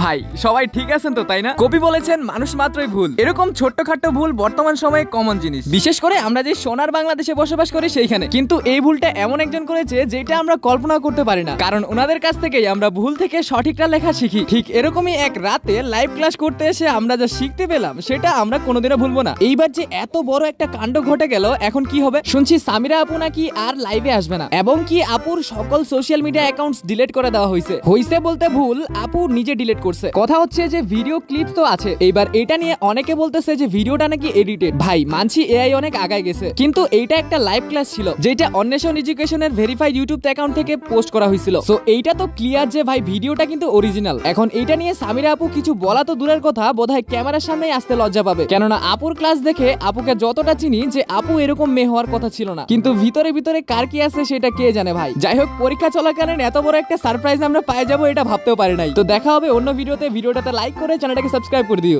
ভাই সবাই ঠিক আছেন তো, তাই না? কবি বলেছেন মানুষ মাত্রই ভুল। এরকম ছোট্টখাট্ট ভুল বর্তমান সময়ে কমন জিনিস, বিশেষ করে আমরা যে সোনার বাংলাদেশে বসবাস করি সেইখানে। কিন্তু এই ভুলটা এমন একজন করেছে যেটা আমরা কল্পনা করতে পারি না, কারণ ওনাদের কাছ থেকেই আমরা ভুল থেকে সঠিকটা লেখা শিখি। ঠিক এরকমই এক রাতে লাইভ ক্লাস করতে এসে আমরা যা শিখতে পেলাম সেটা আমরা কোনোদিনও ভুলবো না। এইবার যে এত বড় একটা কাণ্ড ঘটে গেল, এখন কি হবে? শুনছি সামিরা আপু নাকি আর লাইভে আসবে না, এবং কি আপুর সকল সোশ্যাল মিডিয়া অ্যাকাউন্টস ডিলিট করে দেওয়া হয়েছে। বলতে ভুল, আপু নিজে ডিলিট করছে। কথা হচ্ছে যে ভিডিও ক্লিপস তো আছে, এইবার এটা নিয়ে অনেকে বলতেছে যে ভিডিওটা নাকি এডিটেড। ভাই মানছি এআই অনেক আগায় গেছে, কিন্তু এইটা একটা লাইভ ক্লাস ছিল যেটা অন্বেষণ এডুকেশনের ভেরিফাইড ইউটিউব অ্যাকাউন্ট থেকে পোস্ট করা হয়েছিল। সো এইটা তো ক্লিয়ার যে ভাই ভিডিওটা কিন্তু অরিজিনাল। এখন এইটা নিয়ে সামিরা আপু কিছু বলা তো দূরের কথা, বোধহয় ক্যামেরার সামনেই আসতে লজ্জা পাবে, কেননা আপুর ক্লাস দেখে আপুকে যতটা চিনি যে আপু এরকম মেয়ে হওয়ার কথা ছিল না, কিন্তু ভিতরে ভিতরে কার কি আছে সেটা কে জানে ভাই। যাই হোক, পরীক্ষা চলাকালীন এত বড় একটা সারপ্রাইজ আমরা পাই যাবো এটা ভাবতেও পারি নাই। তো দেখা হবে অন্য ভিডিওতে। ভিডিওটাতে লাইক করে চ্যানেলটাকে সাবস্ক্রাইব করে দিও।